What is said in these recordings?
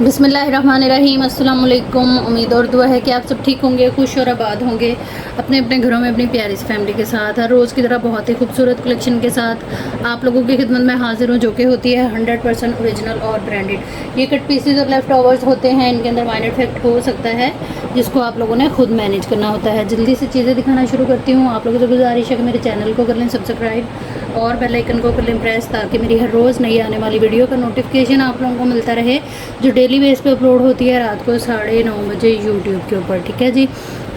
बिस्मिल्लाहिर्रहमानिर्रहीम। अस्सलाम वालेकुम। उम्मीद और दुआ है कि आप सब ठीक होंगे, खुश और आबाद होंगे अपने अपने घरों में अपनी प्यारी सी फैमिली के साथ। हर रोज़ की तरह बहुत ही खूबसूरत कलेक्शन के साथ आप लोगों की खिदमत में हाजिर हूँ, जो कि होती है 100% ओरिजिनल और ब्रांडेड। ये कट पीसेज और लेफ्ट ओवर्स होते हैं, इनके अंदर माइनर इफेक्ट हो सकता है जिसको आप लोगों ने खुद मैनेज करना होता है। जल्दी से चीज़ें दिखाना शुरू करती हूँ। आप लोगों से गुजारिश है कि मेरे चैनल को कर लें सब्सक्राइब और बेल आइकन को कर लें प्रेस, ताकि मेरी हर रोज़ नई आने वाली वीडियो का नोटिफिकेशन आप लोगों को मिलता रहे, जो डेली बेस पे अपलोड होती है रात को 9:30 बजे यूट्यूब के ऊपर। ठीक है जी।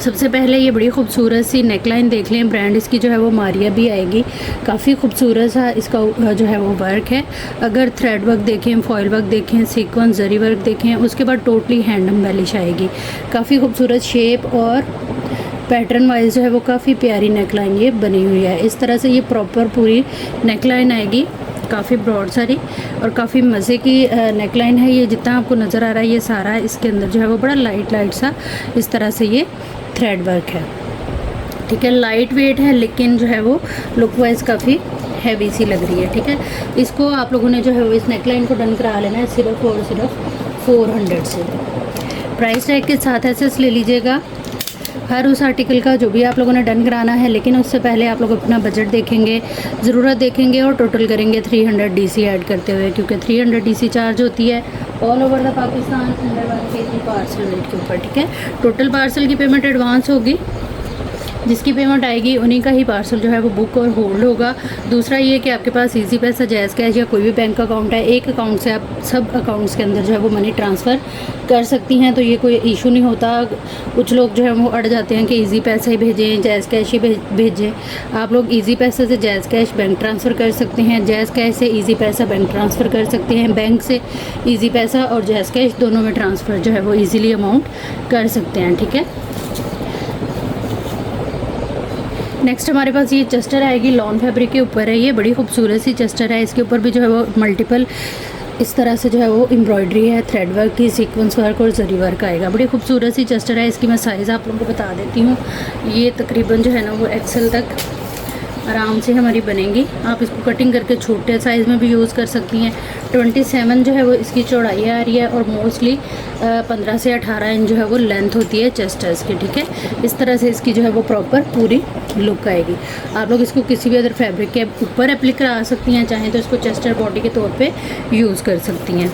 सबसे पहले ये बड़ी खूबसूरत सी नेकलाइन देख लें। ब्रांड इसकी जो है वो मारिया भी आएगी। काफ़ी खूबसूरत सा इसका जो है वो वर्क है। अगर थ्रेड वर्क देखें, फॉयल वर्क देखें, सीक्वेंस जरी वर्क देखें, उसके बाद टोटली हैंड एम्बेलिश आएगी। काफ़ी खूबसूरत शेप और पैटर्न वाइज जो है वो काफ़ी प्यारी नेकलाइन ये बनी हुई है। इस तरह से ये प्रॉपर पूरी नेकलाइन आएगी, काफ़ी ब्रॉड सारी और काफ़ी मज़े की नेकलाइन है। ये जितना आपको नज़र आ रहा है ये सारा इसके अंदर जो है वो बड़ा लाइट सा इस तरह से ये थ्रेड वर्क है। ठीक है, लाइट वेट है लेकिन जो है वो लुक वाइज काफ़ी हैवी सी लग रही है। ठीक है, इसको आप लोगों ने जो है वो इस नेकलाइन को डन करा लेना है सिर्फ और सिर्फ 400 से। प्राइस टैग के साथ एसेस ले लीजिएगा हर उस आर्टिकल का जो भी आप लोगों ने डन कराना है, लेकिन उससे पहले आप लोग अपना बजट देखेंगे, ज़रूरत देखेंगे और टोटल करेंगे 300 डीसी ऐड करते हुए, क्योंकि 300 डीसी चार्ज होती है all over the Pakistan under 1 kg parcel rate के ऊपर। ठीक है, टोटल पार्सल की पेमेंट एडवांस होगी, जिसकी पेमेंट आएगी उन्हीं का ही पार्सल जो है वो बुक और होल्ड होगा। दूसरा ये कि आपके पास इजी पैसा, जैज़ कैश या कोई भी बैंक अकाउंट है, एक अकाउंट से आप सब अकाउंट्स के अंदर जो है वो मनी ट्रांसफ़र कर सकती हैं, तो ये कोई इशू नहीं होता। कुछ लोग जो है वो अड़ जाते हैं कि इजी पैसा ही भेजें, जैज़ कैश ही भेजें। आप लोग इजी पैसा से जैज़ कैश बैंक ट्रांसफ़र कर सकते हैं, जैज़ कैश से इजी पैसा बैंक ट्रांसफ़र कर सकते हैं, बैंक से इजी पैसा और जैज़ कैश दोनों में ट्रांसफ़र जो है वो ईज़िली अमाउंट कर सकते हैं। ठीक है, नेक्स्ट हमारे पास ये चस्टर आएगी, लॉन फैब्रिक के ऊपर है। ये बड़ी खूबसूरत सी चस्टर है। इसके ऊपर भी जो है वो मल्टीपल इस तरह से जो है वो एम्ब्रॉयडरी है, थ्रेड वर्क की, सीक्वेंस वर्क और जरी वर्क आएगा। बड़ी खूबसूरत सी चस्टर है। इसकी मैं साइज़ आप लोगों को बता देती हूँ। ये तकरीबन जो है ना वो एक्सेल तक आराम से हमारी बनेगी। आप इसको कटिंग करके छोटे साइज़ में भी यूज़ कर सकती हैं। 27 जो है वो इसकी चौड़ाई आ रही है और मोस्टली 15 से 18 इंच जो है वो लेंथ होती है चेस्टर्स की। ठीक है, इस तरह से इसकी जो है वो प्रॉपर पूरी लुक आएगी। आप लोग इसको किसी भी अदर फैब्रिक के ऊपर एप्लिक करा सकती हैं, चाहें तो इसको चेस्टर बॉडी के तौर पे यूज़ कर सकती हैं।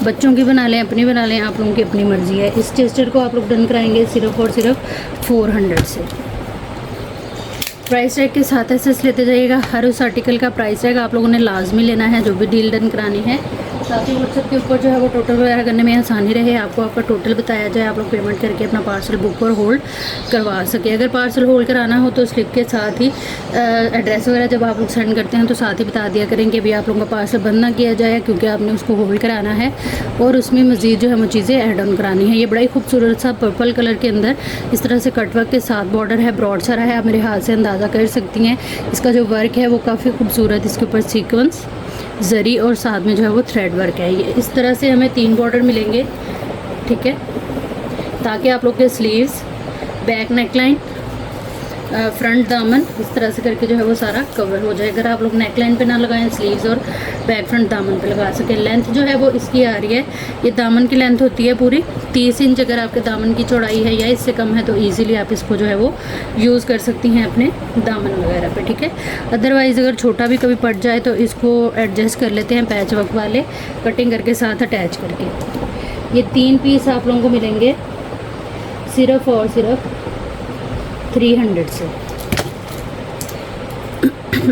बच्चों की बना लें, अपनी बना लें, आप लोगों की अपनी मर्ज़ी है। इस चेस्टर को आप लोग डन कराएंगे सिर्फ और सिर्फ 400 से। प्राइस टैग के साथ एसेस लेते जाइएगा। हर उस आर्टिकल का प्राइस टैग आप लोगों ने लाजमी लेना है जो भी डील डन करानी है, ताकि व्हाट्सएप के ऊपर जो है वो टोटल वगैरह करने में आसानी रहे। आपको आपका टोटल बताया जाए, आप लोग पेमेंट करके अपना पार्सल बुक और होल्ड करवा सके। अगर पार्सल होल्ड कराना हो तो स्लिप के साथ ही एड्रेस वगैरह जब आप लोग सेंड करते हैं तो साथ ही बता दिया करें कि अभी आप लोगों का पार्सल बंद ना किया जाए, क्योंकि आपने उसको होल्ड कराना है और उसमें मज़ीद जो है वो चीज़ें ऐड ऑन करानी है। ये बड़ा ही खूबसूरत सा पर्पल कलर के अंदर इस तरह से कटवर्क के साथ बॉर्डर है, ब्रॉड सारा है, आप मेरे हाथ से अंदाज़ा कर सकती हैं। इसका जो वर्क है वो काफ़ी खूबसूरत, इसके ऊपर सीक्वेंस जरी और साथ में जो है वो थ्रेड वर्क है। ये इस तरह से हमें 3 बॉर्डर मिलेंगे। ठीक है, ताकि आप लोग के स्लीव्स, बैक नेकलाइन, फ्रंट दामन इस तरह से करके जो है वो सारा कवर हो जाए। अगर आप लोग नेकलाइन पे ना लगाएं, स्लीव्स और बैक फ्रंट दामन पे लगा सकें। लेंथ जो है वो इसकी आ रही है, ये दामन की लेंथ होती है पूरी 30 इंच। अगर आपके दामन की चौड़ाई है या इससे कम है तो ईज़िली आप इसको जो है वो यूज़ कर सकती हैं अपने दामन वगैरह पे। ठीक है, अदरवाइज़ अगर छोटा भी कभी पड़ जाए तो इसको एडजस्ट कर लेते हैं पैच वर्क वाले कटिंग करके साथ अटैच करके। ये 3 पीस आप लोगों को मिलेंगे सिर्फ और सिर्फ 300 से।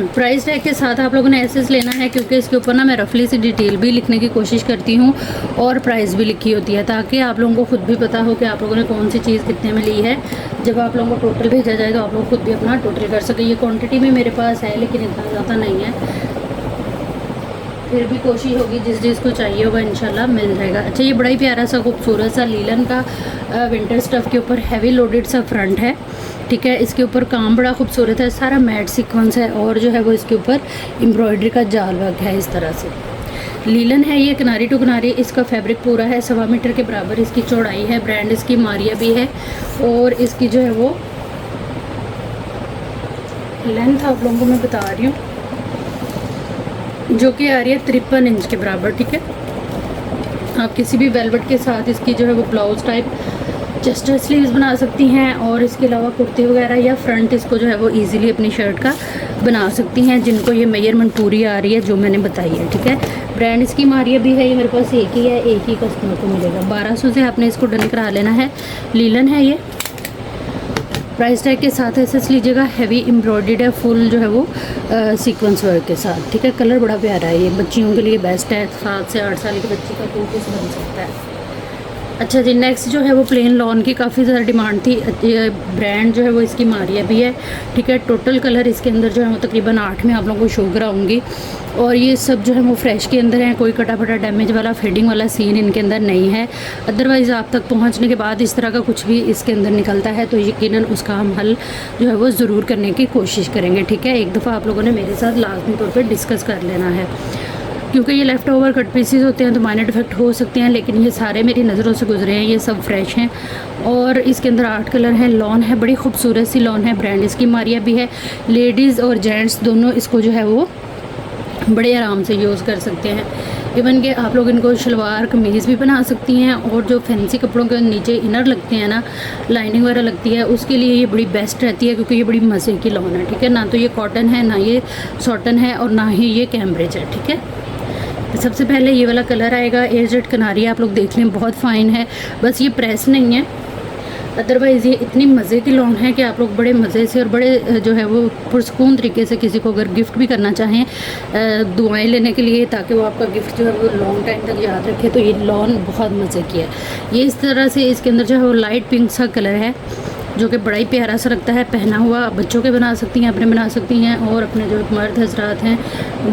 प्राइस टैग के साथ आप लोगों ने एसेस लेना है, क्योंकि इसके ऊपर ना मैं रफली सी डिटेल भी लिखने की कोशिश करती हूँ और प्राइस भी लिखी होती है, ताकि आप लोगों को खुद भी पता हो कि आप लोगों ने कौन सी चीज़ कितने में ली है। जब आप लोगों को टोटल भेजा जाए तो आप लोग खुद भी अपना टोटल कर सकें। ये क्वांटिटी में मेरे पास है लेकिन इतना ज़्यादा नहीं है, फिर भी कोशिश होगी जिस जिसको चाहिए होगा इंशाल्लाह मिल जाएगा। अच्छा, ये बड़ा ही प्यारा सा खूबसूरत सा लीलन का विंटर स्टफ़ के ऊपर हैवी लोडेड सा फ्रंट है। ठीक है, इसके ऊपर काम बड़ा खूबसूरत है, सारा मैट सीक्वेंस है और जो है वो इसके ऊपर एम्ब्रॉयडरी का जाल वर्क है। इस तरह से लीलन है ये, किनारी टू किनारी इसका फैब्रिक पूरा है, 1.25 मीटर के बराबर इसकी चौड़ाई है। ब्रांड इसकी मारिया भी है और इसकी जो है वो लेंथ आप लोगों को मैं बता रही हूँ, जो कि आ रही है 53 इंच के बराबर। ठीक है, आप किसी भी वेलवेट के साथ इसकी जो है वो ब्लाउज टाइप चेस्टर स्लीव्स बना सकती हैं, और इसके अलावा कुर्ती वगैरह या फ्रंट इसको जो है वो इजीली अपनी शर्ट का बना सकती हैं, जिनको ये मेजरमेंट पूरी आ रही है जो मैंने बताई है। ठीक है, ब्रांड इसकी मारिया भी है, ये मेरे पास एक ही है, एक ही कस्टमर को मिलेगा। 1200 से आपने इसको डन करा लेना है। लीलन है ये, प्राइस टैग के साथ ऐसे लीजिएगा। हैवी एम्ब्रॉयडर्ड है, फुल जो है वो सीक्वेंस वर्क के साथ। ठीक है, कलर बड़ा प्यारा है, ये बच्चियों के लिए बेस्ट है। 7 से 8 साल की बच्ची का टू पीस बन सकता है। अच्छा जी, नेक्स्ट जो है वो प्लेन लॉन की काफ़ी ज़्यादा डिमांड थी। ब्रांड जो है वो इसकी मारिया भी है। ठीक है, टोटल कलर इसके अंदर जो है वो तकरीबन 8 में आप लोगों को शो कराऊंगी, और ये सब जो है वो फ्रेश के अंदर है। कोई कटा फटा डैमेज वाला फेडिंग वाला सीन इनके अंदर नहीं है। अदरवाइज़ आप तक पहुंचने के बाद इस तरह का कुछ भी इसके अंदर निकलता है तो यकीनन उसका हम हल जो है वो ज़रूर करने की कोशिश करेंगे। ठीक है, एक दफ़ा आप लोगों ने मेरे साथ लाजमी तौर पर डिस्कस कर लेना है, क्योंकि ये लेफ़्ट ओवर कट पीसीज होते हैं तो माइनर डिफेक्ट हो सकते हैं, लेकिन ये सारे मेरी नज़रों से गुजरे हैं, ये सब फ्रेश हैं। और इसके अंदर 8 कलर हैं। लॉन है, बड़ी खूबसूरत सी लॉन है। ब्रांड इसकी मारिया भी है। लेडीज़ और जेंट्स दोनों इसको जो है वो बड़े आराम से यूज़ कर सकते हैं। इवन कि आप लोग इनको शलवार कमीज़ भी बना सकती हैं, और जो फैंसी कपड़ों के नीचे इनर लगते हैं ना, लाइनिंग वगैरह लगती है, उसके लिए ये बड़ी बेस्ट रहती है, क्योंकि ये बड़ी मज़े की लॉन है। ठीक है, ना तो ये कॉटन है, ना ये सॉटन है, और ना ही ये कैम्ब्रिज है। ठीक है, सबसे पहले ये वाला कलर आएगा, एजेड कनारी, आप लोग देख लें, बहुत फ़ाइन है। बस ये प्रेस नहीं है, अदरवाइज़ ये इतनी मज़े की लॉन है कि आप लोग बड़े मज़े से और बड़े जो है वो पुरसकून तरीके से किसी को अगर गिफ्ट भी करना चाहें दुआएं लेने के लिए, ताकि वो आपका गिफ्ट जो है वो लॉन्ग टाइम तक याद रखे, तो ये लॉन बहुत मज़े की है। ये इस तरह से इसके अंदर जो है वो लाइट पिंक सा कलर है, जो कि बड़ा ही प्यारा सा लगता है। पहना हुआ बच्चों के बना सकती हैं, अपने बना सकती हैं, और अपने जो मर्द हजरात हैं,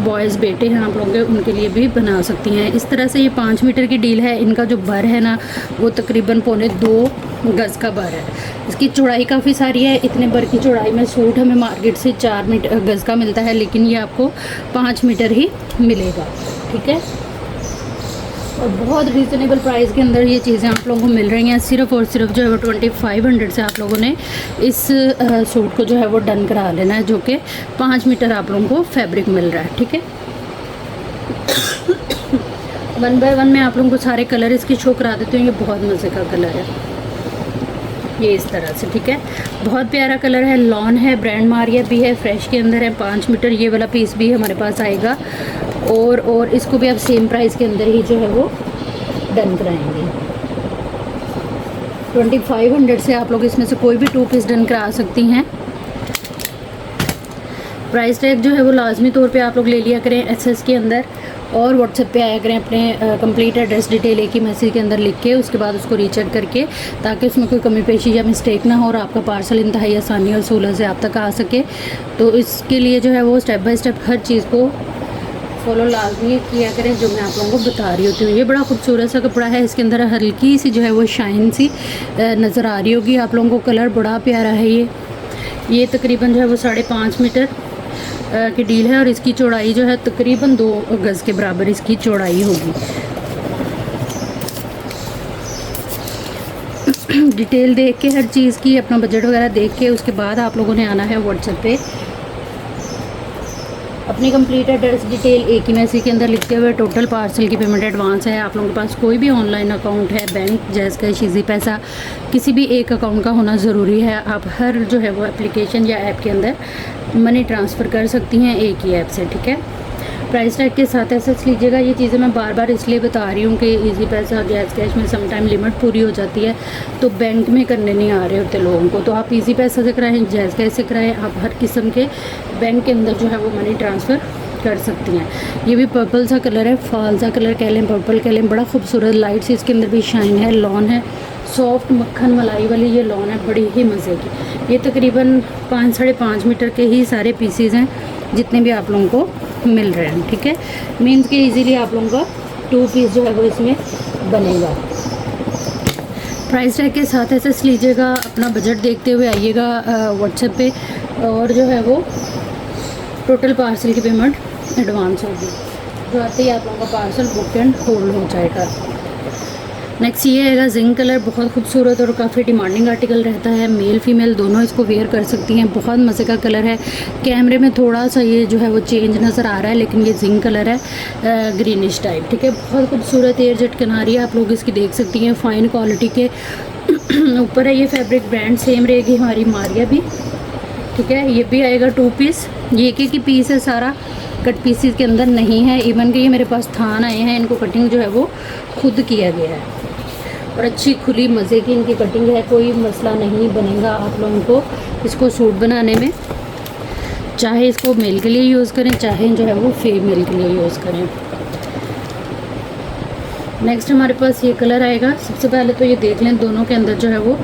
बॉयज़ बेटे हैं आप लोगों के, उनके लिए भी बना सकती हैं। इस तरह से ये 5 मीटर की डील है। इनका जो बर है ना वो तकरीबन 2.25 गज़ का बर है। इसकी चौड़ाई काफ़ी सारी है। इतने बर की चौड़ाई में सूट हमें मार्केट से 4 गज़ का मिलता है, लेकिन ये आपको 5 मीटर ही मिलेगा। ठीक है, और बहुत रीज़नेबल प्राइस के अंदर ये चीज़ें आप लोगों को मिल रही हैं। सिर्फ़ और सिर्फ जो है वो 2500 से आप लोगों ने इस सूट को जो है वो डन करा लेना है, जो कि 5 मीटर आप लोगों को फैब्रिक मिल रहा है। ठीक है, 1 बाय 1 में आप लोगों को सारे कलर इसकी शो करा देती हूँ। ये बहुत मज़े का कलर है, ये इस तरह से। ठीक है, बहुत प्यारा कलर है। लॉन है, ब्रांड मारिया भी है, फ्रेश के अंदर है। 5 मीटर ये वाला पीस भी हमारे पास आएगा, और इसको भी आप सेम प्राइस के अंदर ही जो है वो डन कराएंगे। 2500 से आप लोग इसमें से कोई भी 2 पीस डन करा सकती हैं। प्राइस टैग जो है वो लाजमी तौर पे आप लोग ले लिया करें एसएस के अंदर, और व्हाट्सएप पे आया करें अपने कंप्लीट एड्रेस डिटेल एक ही मैसेज के अंदर लिख के, उसके बाद उसको रीचेक करके, ताकि उसमें कोई कमी पेशी या मिस्टेक ना हो और आपका पार्सल इंतहाई आसानी और सहूलत से आप तक आ सके। तो इसके लिए जो है वो स्टेप बाय स्टेप हर चीज़ को फॉलो लाजमी किया करें, जो मैं आप लोगों को बता रही होती हूँ। ये बड़ा खूबसूरत सा कपड़ा है, इसके अंदर हल्की सी जो है वो शाइन सी नज़र आ रही होगी आप लोगों को। कलर बड़ा प्यारा है। ये तकरीबन जो है वो 5.5 मीटर की डील है, और इसकी चौड़ाई जो है तकरीबन 2 गज़ के बराबर इसकी चौड़ाई होगी। डिटेल देख के हर चीज़ की, अपना बजट वगैरह देख के, उसके बाद आप लोगों ने आना है व्हाट्सएप पे अपनी कंप्लीट एड्रेस डिटेल एक ही मैसेज के अंदर लिखते हुए। टोटल पार्सल की पेमेंट एडवांस है। आप लोगों के पास कोई भी ऑनलाइन अकाउंट है, बैंक, जैज़ कैश, इजी पैसा, किसी भी एक अकाउंट का होना ज़रूरी है। आप हर जो है वो एप्लीकेशन या ऐप के अंदर मनी ट्रांसफ़र कर सकती हैं एक ही ऐप से। ठीक है, प्राइस टैग के साथ ऐसे लीजिएगा। ये चीज़ें मैं बार बार इसलिए बता रही हूँ कि इजी पैसा, जैज़ कैश में समटाइम लिमिट पूरी हो जाती है, तो बैंक में करने नहीं आ रहे होते लोगों को, तो आप इजी पैसा से कराएं, जैज़ कैश से कराएं, आप हर किस्म के बैंक के अंदर जो है वो मनी ट्रांसफ़र कर सकती हैं। ये भी पर्पल सा कलर है, फाल सा कलर कह लें, पर्पल कह लें, बड़ा खूबसूरत लाइट सी इसके अंदर भी शाइन है। लॉन है, सॉफ्ट मक्खन मलाई वाली ये लॉन है, बड़ी ही मज़े की। ये तकरीबन 5-5.5 मीटर के ही सारे पीसीज हैं, जितने भी आप लोगों को मिल रहे हैं। ठीक है, मीन्स के इजीली आप लोगों का 2 पीस जो है वो इसमें बनेगा। प्राइस टैग के साथ ऐसे लीजिएगा, अपना बजट देखते हुए आइएगा व्हाट्सएप पे, और जो है वो टोटल पार्सल की पेमेंट एडवांस होगी, जो आते ही आप लोगों का पार्सल बुक एंड होल्ड हो जाएगा। नेक्स्ट ये आएगा जिंक कलर, बहुत खूबसूरत और काफ़ी डिमांडिंग आर्टिकल रहता है, मेल फीमेल दोनों इसको वेयर कर सकती हैं। बहुत मज़े का कलर है, कैमरे में थोड़ा सा ये जो है वो चेंज नज़र आ रहा है, लेकिन ये जिंक कलर है, ग्रीनिश टाइप, ठीक है। बहुत खूबसूरत एयर जेट किनारी आप लोग इसकी देख सकती हैं, फ़ाइन क्वालिटी के ऊपर है ये फैब्रिक, ब्रांड सेम रहेगी हमारी मारिया भी, ठीक है। ये भी आएगा 2 पीस, ये एक ही पीस है, सारा कट पीसेस के अंदर नहीं है। इवन कि ये मेरे पास थान आए हैं, इनको कटिंग जो है वो खुद किया गया है और अच्छी खुली मज़े की इनकी कटिंग है, कोई मसला नहीं बनेगा आप लोगों को इसको सूट बनाने में। चाहे इसको मेल के लिए यूज़ करें, चाहे जो है वो फीमेल के लिए यूज़ करें। नेक्स्ट हमारे पास ये कलर आएगा। सबसे पहले तो ये देख लें, दोनों के अंदर जो है वो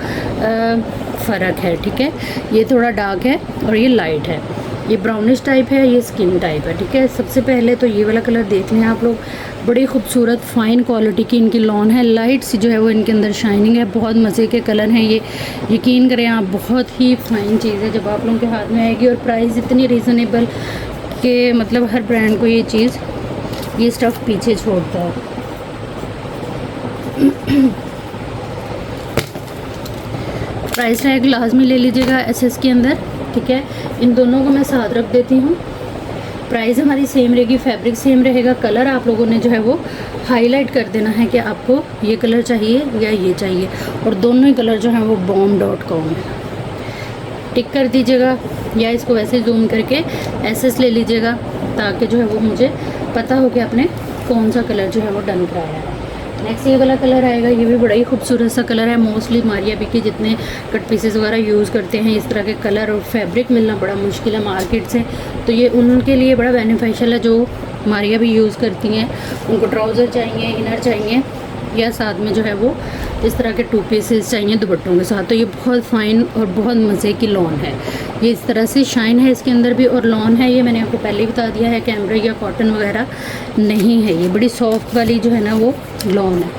फ़र्क है, ठीक है। ये थोड़ा डार्क है और ये लाइट है, ये ब्राउनिश टाइप है, ये स्किन टाइप है, ठीक है। सबसे पहले तो ये वाला कलर देख लें आप लोग, बड़ी खूबसूरत फ़ाइन क्वालिटी की इनकी लॉन है, लाइट सी जो है वो इनके अंदर शाइनिंग है, बहुत मज़े के कलर हैं ये। यकीन करें आप, बहुत ही फ़ाइन चीज़ है जब आप लोगों के हाथ में आएगी, और प्राइस इतनी रीज़नेबल कि मतलब हर ब्रांड को ये चीज़, ये स्टफ़ पीछे छोड़ता है। प्राइस टैग लाजमी ले लीजिएगा एसएस के अंदर, ठीक है। इन दोनों को मैं साथ रख देती हूँ। प्राइस हमारी सेम रहेगी, फैब्रिक सेम रहेगा, कलर आप लोगों ने जो है वो हाईलाइट कर देना है कि आपको ये कलर चाहिए या ये चाहिए, और दोनों ही कलर जो हैं वो bomb.com है। टिक कर दीजिएगा या इसको वैसे जूम करके एसएस ले लीजिएगा, ताकि जो है वो मुझे पता हो कि आपने कौन सा कलर जो है वो डन कराया है। नेक्स्ट ये वाला कलर आएगा, ये भी बड़ा ही खूबसूरत सा कलर है। मोस्टली मारिया भी के जितने कट पीसेस वगैरह यूज़ करते हैं, इस तरह के कलर और फैब्रिक मिलना बड़ा मुश्किल है मार्केट से, तो ये उनके लिए बड़ा बेनिफिशियल है जो मारिया भी यूज़ करती हैं। उनको ट्राउज़र चाहिए, इनर चाहिए, या साथ में जो है वो इस तरह के 2 पीसेस चाहिए दुपट्टों के साथ। तो ये बहुत फ़ाइन और बहुत मज़े की लॉन है, ये इस तरह से शाइन है इसके अंदर भी, और लॉन है ये मैंने आपको पहले ही बता दिया है, कैमरे या कॉटन वगैरह नहीं है, ये बड़ी सॉफ्ट वाली जो है ना वो लॉन है।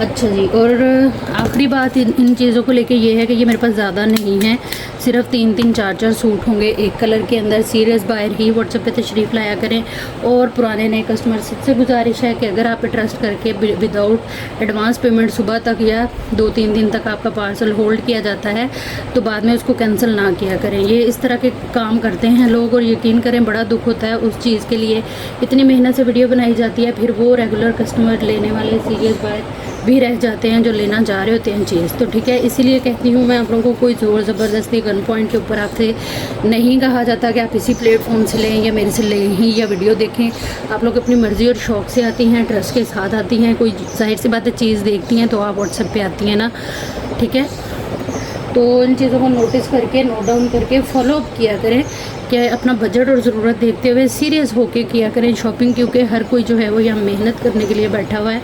अच्छा जी, और आखिरी बात इन चीज़ों को लेके ये है कि ये मेरे पास ज़्यादा नहीं है, सिर्फ 3-3 4-4 सूट होंगे एक कलर के अंदर। सीरियस बायर ही व्हाट्सएप पे तशरीफ़ लाया करें, और पुराने नए कस्टमर से गुजारिश है कि अगर आप ट्रस्ट करके विदाउट एडवांस पेमेंट सुबह तक या 2-3 दिन तक आपका पार्सल होल्ड किया जाता है, तो बाद में उसको कैंसिल ना किया करें। ये इस तरह के काम करते हैं लोग, और यकीन करें बड़ा दुख होता है उस चीज़ के लिए। इतनी मेहनत से वीडियो बनाई जाती है, फिर वो रेगुलर कस्टमर लेने वाले सीरियस बायर भी रह जाते हैं जो लेना जा रहे होते हैं चीज़। तो ठीक है, इसीलिए कहती हूँ मैं आप लोगों को, कोई ज़ोर ज़बरदस्ती गन पॉइंट के ऊपर आपसे नहीं कहा जाता कि आप इसी प्लेटफॉर्म से लें या मेरे से लें ही या वीडियो देखें। आप लोग अपनी मर्ज़ी और शौक़ से आती हैं, ट्रस्ट के साथ आती हैं, कोई जाहिर सी बात है चीज़ देखती हैं तो आप व्हाट्सएप पे आती हैं ना, ठीक है। तो इन चीज़ों को नोटिस करके, नोट डाउन करके फॉलो अप किया करें कि अपना बजट और ज़रूरत देखते हुए सीरियस होके किया करें शॉपिंग, क्योंकि हर कोई जो है वो यहाँ मेहनत करने के लिए बैठा हुआ है,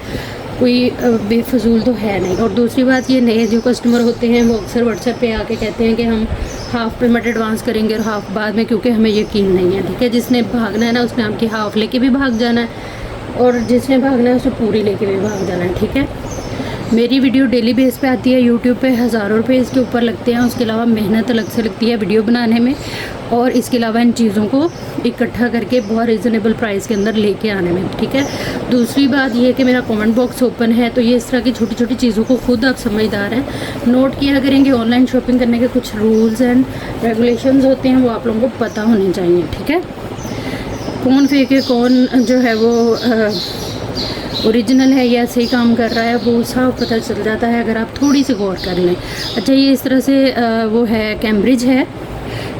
कोई बेफजूल तो है नहीं। और दूसरी बात, ये नए जो कस्टमर होते हैं वो अक्सर व्हाट्सएप पे आके कहते हैं कि हम हाफ़ पेमेंट एडवांस करेंगे और हाफ़ बाद में, क्योंकि हमें यकीन नहीं है, ठीक है। जिसने भागना है ना उसने आपकी हाफ़ लेके भी भाग जाना है, और जिसने भागना है उसने पूरी लेके भी भाग जाना है, ठीक है। मेरी वीडियो डेली बेस पे आती है यूट्यूब पे, हज़ारों रुपए इसके ऊपर लगते हैं। उसके अलावा मेहनत अलग से लगती है वीडियो बनाने में, और इसके अलावा इन चीज़ों को इकट्ठा करके बहुत रीज़नेबल प्राइस के अंदर लेके आने में, ठीक है। दूसरी बात ये है कि मेरा कमेंट बॉक्स ओपन है, तो ये इस तरह की छोटी छोटी चीज़ों को खुद आप समझदार हैं नोट किया करेंगे। ऑनलाइन शॉपिंग करने के कुछ रूल्स एंड रेगुलेशंस होते हैं, वो आप लोगों को पता होने चाहिए, ठीक है। कौन फेक है, कौन जो है वो ओरिजिनल है या सही काम कर रहा है, वो साफ पता चल जाता है अगर आप थोड़ी सी गौर कर लें। अच्छा, ये इस तरह से वो है, कैम्ब्रिज है,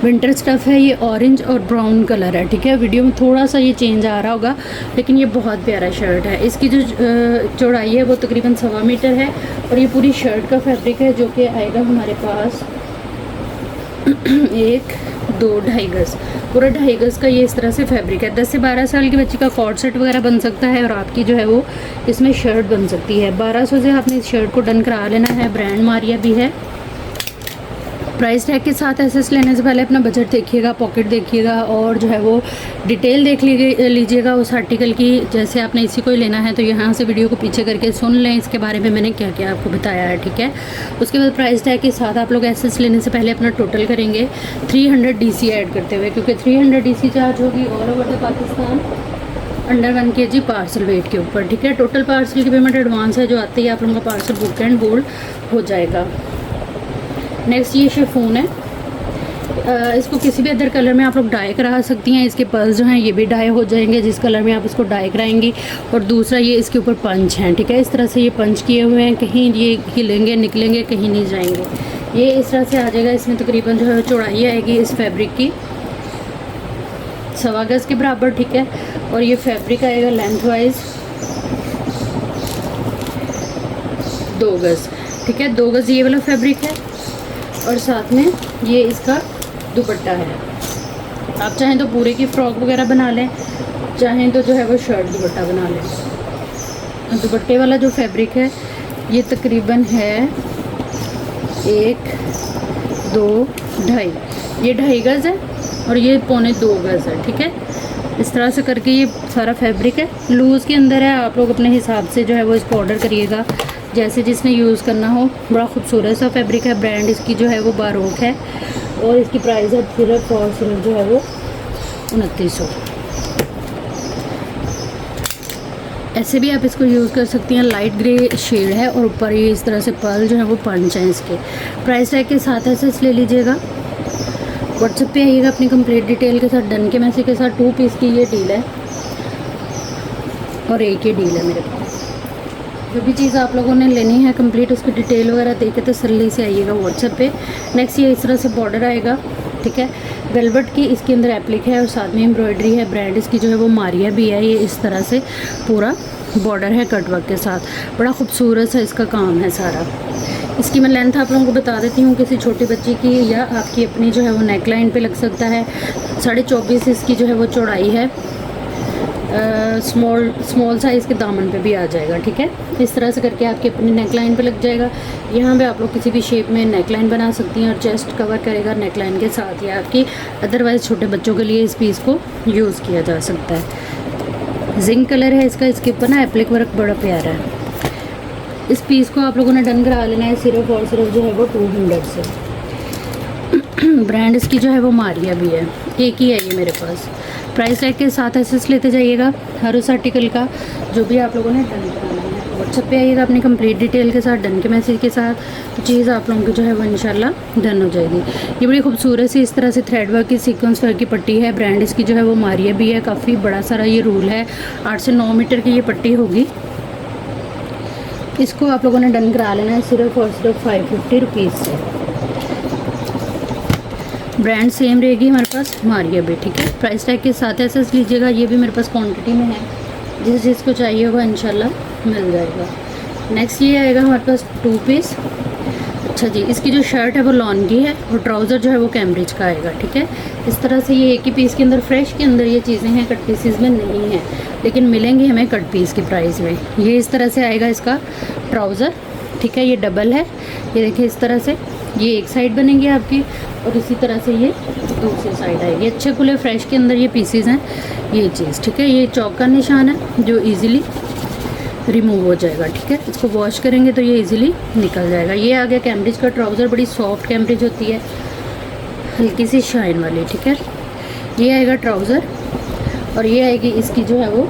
विंटर स्टफ़ है, ये ऑरेंज और ब्राउन कलर है, ठीक है। वीडियो में थोड़ा सा ये चेंज आ रहा होगा, लेकिन ये बहुत प्यारा शर्ट है। इसकी जो चौड़ाई है वो तकरीबन 1.25 मीटर है, और ये पूरी शर्ट का फैब्रिक है जो कि आएगा हमारे पास 1-2-2.5 गज़, पूरा 2.5 गज़ का ये इस तरह से फैब्रिक है। 10 से 12 साल की बच्ची का कॉर्ड सेट वगैरह बन सकता है, और आपकी जो है वो इसमें शर्ट बन सकती है। 1200 से आपने इस शर्ट को डन करा लेना है। ब्रांड मारिया भी है। प्राइस टैग के साथ एसेस लेने से पहले अपना बजट देखिएगा, पॉकेट देखिएगा, और जो है वो डिटेल देख लीजिएगा उस आर्टिकल की। जैसे आपने इसी को ही लेना है तो यहाँ से वीडियो को पीछे करके सुन लें इसके बारे में मैंने क्या क्या आपको बताया है, ठीक है। उसके बाद प्राइस टैग के साथ आप लोग एसेस लेने से पहले अपना टोटल करेंगे 300 DC ऐड करते हुए, क्योंकि 300 DC चार्ज होगी all over the Pakistan. Under 1 kg parcel weight के ऊपर, ठीक है। टोटल पार्सल की पेमेंट एडवांस है जो आते ही आप लोगों का पार्सल बुक एंड होल्ड हो जाएगा। नेक्स्ट ये शिफॉन है, इसको किसी भी अदर कलर में आप लोग डाई करा सकती हैं। इसके पर्स जो हैं ये भी डाई हो जाएंगे जिस कलर में आप इसको डाई कराएंगी। और दूसरा ये इसके ऊपर पंच हैं, ठीक है। इस तरह से ये पंच किए हुए हैं, कहीं ये हिलेंगे निकलेंगे कहीं नहीं जाएंगे। ये इस तरह से आ जाएगा। इसमें तकरीबन जो है चौड़ाई आएगी इस फैब्रिक की 1.25 गज के बराबर, ठीक है। और ये फैब्रिक आएगा लेंथ वाइज 2 गज, ठीक है। 2 गज ये वाला फैब्रिक है और साथ में ये इसका दुपट्टा है। आप चाहें तो पूरे की फ्रॉक वगैरह बना लें, चाहें तो जो है वो शर्ट दुपट्टा बना लें। दुपट्टे वाला जो फैब्रिक है ये तकरीबन है 1, 2, 2.5, ये 2.5 गज है और ये 1.25-2 गज है, ठीक है। इस तरह से करके ये सारा फैब्रिक है। लूज़ के अंदर है, आप लोग अपने हिसाब से जो है वो इसको ऑर्डर करिएगा जैसे जिसने यूज़ करना हो। बड़ा खूबसूरत सा फैब्रिक है। ब्रांड इसकी जो है वो बारोक है और इसकी प्राइस है सिर्फ और सिर्फ जो है वो 2900। ऐसे भी आप इसको यूज़ कर सकती हैं। लाइट ग्रे शेड है और ऊपर ये इस तरह से पर्ल जो है वो पंच है इसके। प्राइस टैग के साथ ऐसे ले लीजिएगा। व्हाट्सएप पे आइएगा अपनी कंप्लीट डिटेल के साथ। डन के मैसेज के साथ 2 पीस की ये डील है और एक ये डील है मेरे पास। जो भी चीज़ आप लोगों ने लेनी है कंप्लीट उसकी डिटेल वगैरह दे के तसल्ली से आइएगा व्हाट्सएप पे। नेक्स्ट ये इस तरह से बॉर्डर आएगा, ठीक है। वेलवेट की इसके अंदर एप्लिक है और साथ में एम्ब्रॉयडरी है। ब्रांड इसकी जो है वो मारिया भी है। ये इस तरह से पूरा बॉर्डर है कटवर्क के साथ। बड़ा खूबसूरत सा इसका काम है सारा। इसकी मैं लेंथ आप लोगों को बता देती हूँ। किसी छोटी बच्ची की या आपकी अपनी जो है वो नेक लाइन पर लग सकता है। 24.5 इसकी जो है वो चौड़ाई है। स्मॉल साइज़ के दामन पे भी आ जाएगा, ठीक है। इस तरह से करके आपकी अपनी नेक लाइन पे लग जाएगा। यहाँ पे आप लोग किसी भी शेप में नेक लाइन बना सकती हैं और चेस्ट कवर करेगा नेक लाइन के साथ ही आपकी। अदरवाइज़ छोटे बच्चों के लिए इस पीस को यूज़ किया जा सकता है। जिंक कलर है इसका। इसके ऊपर ना एप्लिक वर्क बड़ा प्यारा है। इस पीस को आप लोगों ने डन करा लेना है सिर्फ और सिर्फ जो है वो 200 से। ब्रांड इसकी जो है वो मारिया भी है। एक ही है ये मेरे पास। प्राइस टैग के साथ एसेस लेते जाइएगा हर उस आर्टिकल का जो भी आप लोगों ने डन कराना है। व्हाट्सएप पे आइएगा अपनी कंप्लीट डिटेल के साथ डन के मैसेज के साथ, तो चीज़ आप लोगों की जो है वो इंशाल्लाह डन हो जाएगी। ये बड़ी खूबसूरत सी इस तरह से थ्रेड वर्क की सीक्वेंस वर्क की पट्टी है। ब्रांड इसकी जो है वो मारिया भी है। काफ़ी बड़ा सारा ये रूल है। 8 से 9 मीटर की ये पट्टी होगी। इसको आप लोगों ने डन करा लेना है सिर्फ और सिर्फ 550 रुपीज़ से। ब्रांड सेम रहेगी हमारे पास मारिया भी, ठीक है। प्राइस टैग के साथ ऐसे लीजिएगा। ये भी मेरे पास क्वांटिटी में है, जिस जिसको चाहिए होगा इंशाल्लाह मिल जाएगा। नेक्स्ट ये आएगा हमारे पास 2 पीस। अच्छा जी, इसकी जो शर्ट है वो लॉन की है और ट्राउज़र जो है वो कैम्ब्रिज का आएगा, ठीक है। इस तरह से ये एक ही पीस के अंदर फ्रेश के अंदर ये चीज़ें हैं, कट पीसीज में नहीं है, लेकिन मिलेंगी हमें कट पीस की प्राइस में। ये इस तरह से आएगा इसका ट्राउज़र, ठीक है। ये डबल है, ये देखिए इस तरह से ये एक साइड बनेंगी आपकी और इसी तरह से ये दूसरी साइड आएगी। अच्छे खुले फ्रेश के अंदर ये पीसीज हैं ये चीज़, ठीक है। ये चौक का निशान है जो इजीली रिमूव हो जाएगा, ठीक है। इसको वॉश करेंगे तो ये इजीली निकल जाएगा। ये आ गया कैम्ब्रिज का ट्राउज़र। बड़ी सॉफ्ट कैम्ब्रिज होती है, हल्की सी शाइन वाली, ठीक है। ये आएगा ट्राउज़र और ये आएगी इसकी जो है वो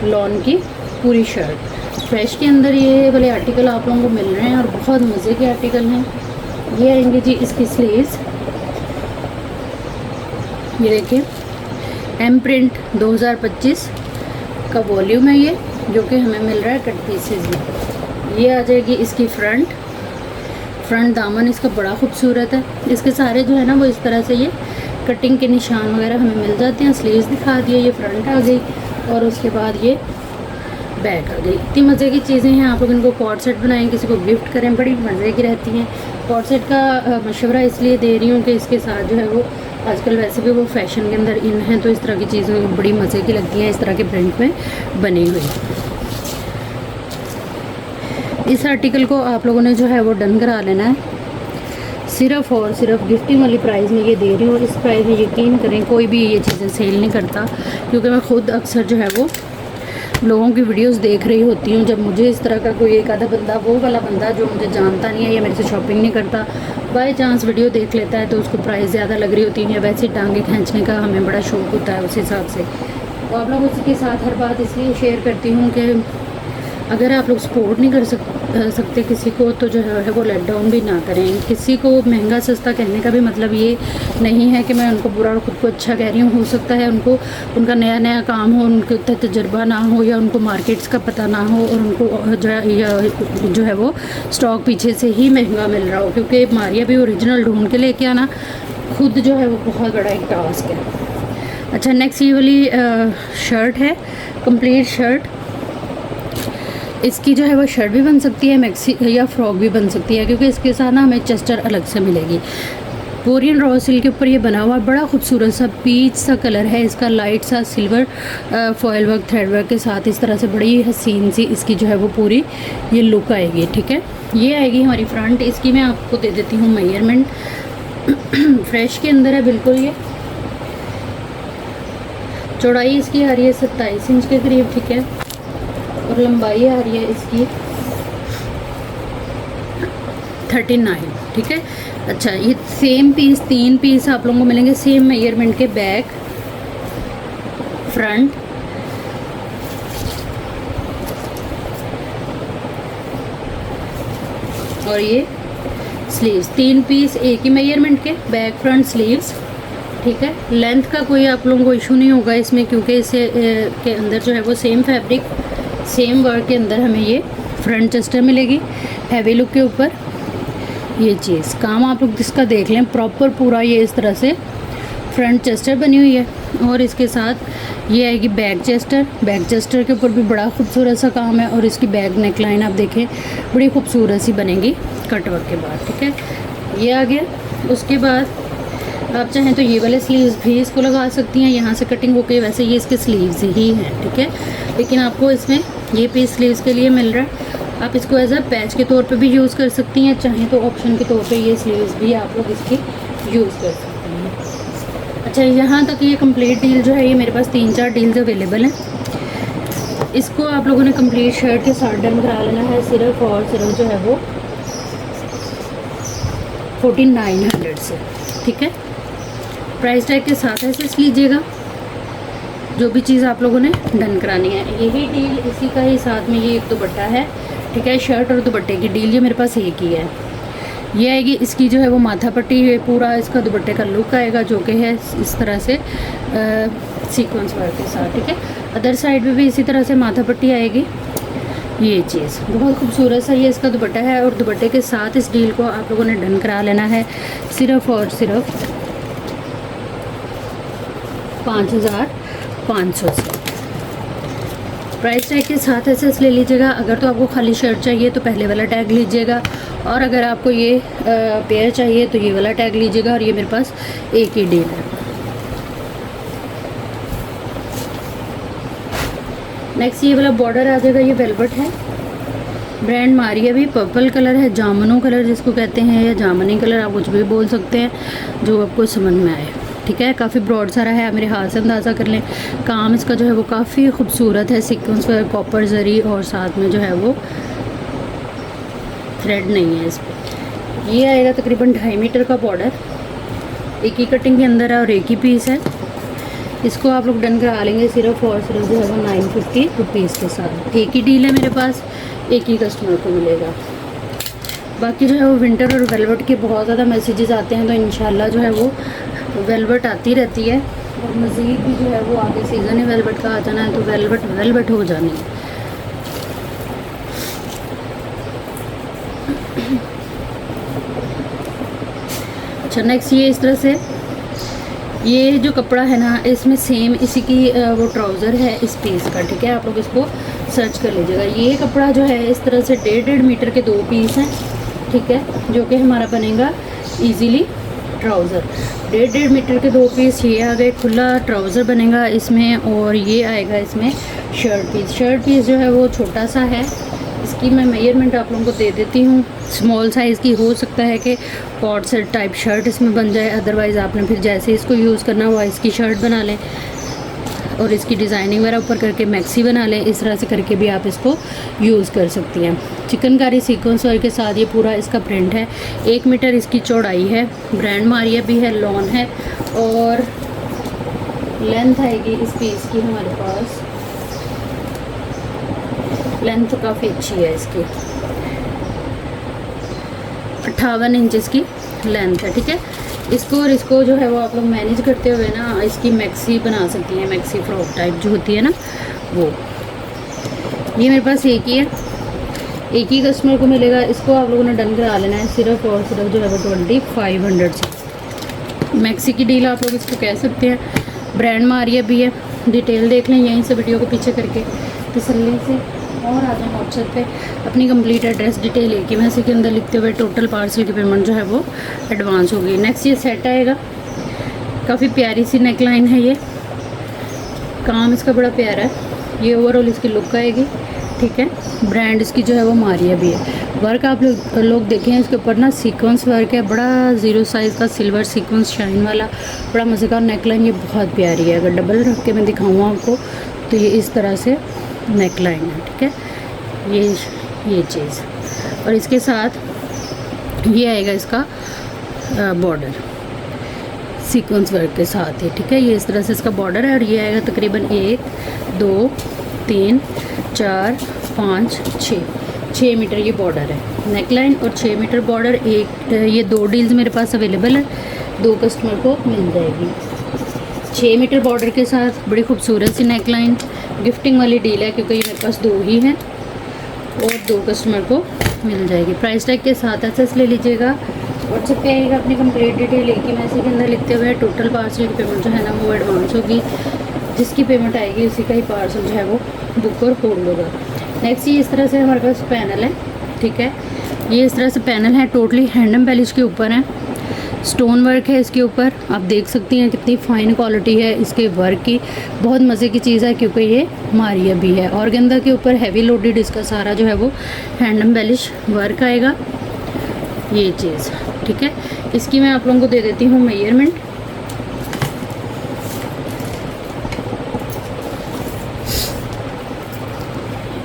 लॉन की पूरी शर्ट। फ्रेश के अंदर ये वाले आर्टिकल आप लोगों को मिल रहे हैं और बहुत मज़े के आर्टिकल हैं। ये आएंगे जी इसकी स्लीव्स। ये देखिए एम प्रिंट 2025 का वॉल्यूम है ये, जो कि हमें मिल रहा है कट पीसेज में। ये आ जाएगी इसकी फ्रंट दामन इसका बड़ा खूबसूरत है। इसके सारे जो है ना वो इस तरह से ये कटिंग के निशान वगैरह हमें मिल जाते हैं। स्लीव्स दिखा दिए, ये फ्रंट आ गई और उसके बाद ये बैक आ गई। इतनी मज़े की चीज़ें हैं। आप लोग इनको कॉर्ड सेट बनाएं, किसी को गिफ्ट करें, बड़ी मज़े की रहती हैं। कॉर्ड सेट का मशवरा इसलिए दे रही हूँ कि इसके साथ जो है वो आजकल वैसे भी वो फैशन के अंदर इन है, तो इस तरह की चीज़ें बड़ी मज़े की लगती हैं इस तरह के प्रिंट में बनी हुई। इस आर्टिकल को आप लोगों ने जो है वो डन करा लेना है। सिर्फ़ और सिर्फ गिफ्टिंग वाली प्राइस में ये दे रही हूँ। इस प्राइस में यकीन करें कोई भी ये चीज़ें सेल नहीं करता, क्योंकि मैं ख़ुद अक्सर जो है वो लोगों की वीडियोस देख रही होती हूँ। जब मुझे इस तरह का कोई एक आधा बंदा, वो वाला बंदा जो मुझे जानता नहीं है या मेरे से शॉपिंग नहीं करता, बाय चांस वीडियो देख लेता है तो उसको प्राइस ज़्यादा लग रही होती है, या वैसे टांगे खींचने का हमें बड़ा शौक़ होता है उस हिसाब से। तो आप लोगों के साथ हर बात इसलिए शेयर करती हूँ कि अगर आप लोग सपोर्ट नहीं कर सकते किसी को, तो जो है वो लेट डाउन भी ना करें। किसी को महंगा सस्ता कहने का भी मतलब ये नहीं है कि मैं उनको बुरा और ख़ुद को अच्छा कह रही हूँ। हो सकता है उनको उनका नया नया काम हो, उनके उतना तजुर्बा ना हो, या उनको मार्केट्स का पता ना हो, और उनको जो है वो स्टॉक पीछे से ही महंगा मिल रहा हो। क्योंकि मारिया भी ओरिजिनल ढूंढ के लेके आना खुद जो है वो बहुत बड़ा एक टास्क है। अच्छा, नेक्स्ट ये वाली शर्ट है, कंप्लीट शर्ट। इसकी जो है वो शर्ट भी बन सकती है, मैक्सी या फ्रॉक भी बन सकती है, क्योंकि इसके साथ ना हमें चेस्टर अलग से मिलेगी। कोरियन रॉ सिल्क के ऊपर ये बना हुआ बड़ा खूबसूरत सा पीच सा कलर है इसका, लाइट सा silver foil work thread work के साथ इस तरह से बड़ी हसीन सी इसकी जो है वो पूरी ये लुक आएगी। ठीक है, ये आएगी हमारी फ्रंट। इसकी मैं आपको दे देती हूँ मेजरमेंट। फ्रेश के अंदर है बिल्कुल। ये चौड़ाई इसकी आ रही है 27 इंच के करीब। ठीक है, और लंबाई आ रही है इसकी 39। ठीक है। अच्छा, ये सेम पीस 3 पीस आप लोगों को मिलेंगे सेम मेजरमेंट के, बैक, फ्रंट और ये स्लीव्स। 3 पीस एक ही मेजरमेंट के, बैक फ्रंट स्लीव्स। ठीक है, लेंथ का कोई आप लोगों को इशू नहीं होगा इसमें, क्योंकि इसे के अंदर जो है वो सेम फैब्रिक सेम वर्क के अंदर हमें ये फ्रंट चेस्टर मिलेगी हैवी लुक के ऊपर। ये चीज़ काम आप लोग इसका देख लें प्रॉपर पूरा, ये इस तरह से फ्रंट चेस्टर बनी हुई है। और इसके साथ ये आएगी बैक चेस्टर। बैक चेस्टर के ऊपर भी बड़ा खूबसूरत सा काम है, और इसकी बैक नेक लाइन आप देखें बड़ी खूबसूरत सी बनेगी कट वर्क के बाद। ठीक है, ये आ गया। उसके बाद आप चाहें तो ये वाले स्लीव्स भी इसको लगा सकती हैं, यहाँ से कटिंग होके। वैसे ये इसके स्लीव्स ही हैं। ठीक है, लेकिन आपको इसमें ये पीस स्लीव्स के लिए मिल रहा है। आप इसको एज अ पैच के तौर पे भी यूज़ कर सकती हैं, चाहें तो ऑप्शन के तौर पे ये स्लीव्स भी आप लोग इसकी यूज़ कर सकती हैं। अच्छा, यहाँ तक ये कंप्लीट डील जो है, ये मेरे पास 3-4 डील्स अवेलेबल हैं। इसको आप लोगों ने कंप्लीट शर्ट के साथ डन करा लेना है सिर्फ और सिर्फ जो है वो 4900 से। ठीक है, प्राइस टैग के साथ ऐसे लीजिएगा जो भी चीज़ आप लोगों ने डन करानी है। यही डील इसी का ही साथ में ये एक दुपट्टा है। ठीक है, शर्ट और दुपट्टे की डील ये मेरे पास एक ही है। ये आएगी इसकी जो है वो माथा पट्टी है, पूरा इसका दुपट्टे का लुक आएगा जो कि है इस तरह से सीक्वेंस वर्क के साथ। ठीक है, अदर साइड पे भी इसी तरह से माथा पट्टी आएगी। ये चीज़ बहुत खूबसूरत सा ये इसका दुपट्टा है, और दुपट्टे के साथ इस डील को आप लोगों ने डन करा लेना है सिर्फ और सिर्फ 5500 से। प्राइस टैग के साथ ऐसे ले लीजिएगा। अगर तो आपको खाली शर्ट चाहिए तो पहले वाला टैग लीजिएगा, और अगर आपको ये पेयर चाहिए तो ये वाला टैग लीजिएगा। और ये मेरे पास एक ही डील है। नेक्स्ट ये वाला बॉर्डर आ जाएगा, ये वेलवेट है, ब्रांड मारिया भी, पर्पल कलर है, जामुनो कलर जिसको कहते हैं, या जामुनी कलर आप कुछ भी बोल सकते हैं, जो आपको समझ में आए। ठीक है, काफ़ी ब्रॉड सारा है, मेरे हाथ से अंदाज़ा कर लें। काम इसका जो है वो काफ़ी खूबसूरत है, सीक्वेंस पर कॉपर जरी, और साथ में जो है वो थ्रेड नहीं है इस पर। ये आएगा तकरीबन 2.5 मीटर का बॉर्डर, एक ही कटिंग के अंदर है और एक ही पीस है। इसको आप लोग डन करा लेंगे सिर्फ और सिर्फ जो है वो 950 रुपीज़ के साथ। एक ही डील है मेरे पास, एक ही कस्टमर को मिलेगा। बाकी जो है वो विंटर और वेलवेट के बहुत ज़्यादा मैसेजेस आते हैं, तो इंशाल्लाह जो है वो वेलवेट आती रहती है। और मज़ीद भी जो है वो आगे सीज़न ही वेलवेट का आ जाना है, तो वेलवेट हो जानी है। अच्छा, नेक्स्ट ये इस तरह से ये जो कपड़ा है ना, इसमें सेम इसी की वो ट्राउज़र है इस पीस का। ठीक है, आप लोग इसको सर्च कर लीजिएगा। ये कपड़ा जो है इस तरह से 1.5 मीटर के 2 पीस हैं। ठीक है, जो कि हमारा बनेगा इजीली ट्राउज़र। 1.5 मीटर के 2 पीस ये आ गए, खुला ट्राउज़र बनेगा इसमें। और ये आएगा इसमें शर्ट पीस जो है वो छोटा सा है। इसकी मैं मेजरमेंट आप लोगों को दे देती हूँ। स्मॉल साइज़ की हो सकता है कि कॉर्ड सेट टाइप शर्ट इसमें बन जाए, अदरवाइज़ आपने फिर जैसे इसको यूज़ करना हुआ इसकी शर्ट बना लें, और इसकी डिज़ाइनिंग वगैरह ऊपर करके मैक्सी बना लें। इस तरह से करके भी आप इसको यूज़ कर सकती हैं। चिकनकारी सीक्वेंस वर्क के साथ ये पूरा इसका प्रिंट है। 1 मीटर इसकी चौड़ाई है, ब्रांड मारिया भी है, लॉन है, और लेंथ आएगी इस पीस की हमारे पास, लेंथ काफ़ी अच्छी है इसकी, 58 इंचेस की लेंथ है। ठीक है, इसको और इसको जो है वो आप लोग मैनेज करते हुए ना इसकी मैक्सी बना सकती हैं, मैक्सी फ्रॉक टाइप जो होती है ना वो। ये मेरे पास एक ही है, एक ही कस्टमर को मिलेगा। इसको आप लोगों ने डन करा लेना है सिर्फ और सिर्फ जो है वो 2500 से। मैक्सी की डील आप लोग इसको कह सकते हैं। ब्रांड मारिया भी है, डिटेल देख लें यहीं से वीडियो को पीछे करके तसल्ली से। और आ जाए व्हाट्सएप पे अपनी कंप्लीट एड्रेस डिटेल एक ही मैसेज के अंदर लिखते हुए टोटल पार्सल की पेमेंट जो है वो एडवांस होगी। नेक्स्ट ये सेट आएगा, काफ़ी प्यारी सी नेक लाइन है, ये काम इसका बड़ा प्यारा है। ये ओवरऑल इसकी लुक आएगी। ठीक है, ब्रांड इसकी जो है वो मारिया भी है। वर्क आप लोग देखें इसके ऊपर ना सीक्वेंस वर्क है, बड़ा ज़ीरो साइज़ का सिल्वर सीक्वेंस शाइन वाला, बड़ा मज़ेदार नेक लाइन। ये बहुत प्यारी है। अगर डबल रख के मैं दिखाऊँ आपको तो ये इस तरह से नेक लाइन है। ठीक है, ये चीज़, और इसके साथ ये आएगा इसका बॉर्डर सीक्वेंस वर्क के साथ ही। ठीक है, ये इस तरह से इसका बॉर्डर है और ये आएगा तकरीबन 1 2 3 4 5 6 मीटर ये बॉर्डर है नेक लाइन, और 6 मीटर बॉर्डर। ये 2 डील्स मेरे पास अवेलेबल है, 2 कस्टमर को मिल जाएगी। 6 मीटर बॉर्डर के साथ बड़ी खूबसूरत सी नेक लाइन, गिफ्टिंग वाली डील है क्योंकि ये मेरे पास 2 ही हैं और 2 कस्टमर को मिल जाएगी। प्राइस टैग के साथ एसेस ले लीजिएगा। व्हाट्सएप पे आएगा अपनी कंप्लीट डिटेल एक ही मैसेज के अंदर लिखते हुए टोटल पार्सल की पेमेंट जो है ना वो एडवांस होगी। जिसकी पेमेंट आएगी उसी का ही पार्सल जो है वो बुक और होल्ड होगा। नेक्स्ट ये इस तरह से हमारे पास पैनल है। ठीक है, ये इस तरह से पैनल है, टोटली हैंड एम्बेलिश के ऊपर है, स्टोन वर्क है इसके ऊपर। आप देख सकती हैं कितनी फ़ाइन क्वालिटी है इसके वर्क की, बहुत मज़े की चीज़ है क्योंकि ये मारिया भी है। ऑर्गेन्जा के ऊपर हैवी लोडेड इसका सारा जो है वो हैंड एम्बेलिश वर्क आएगा, ये चीज़। ठीक है, इसकी मैं आप लोगों को दे देती हूँ मेजरमेंट।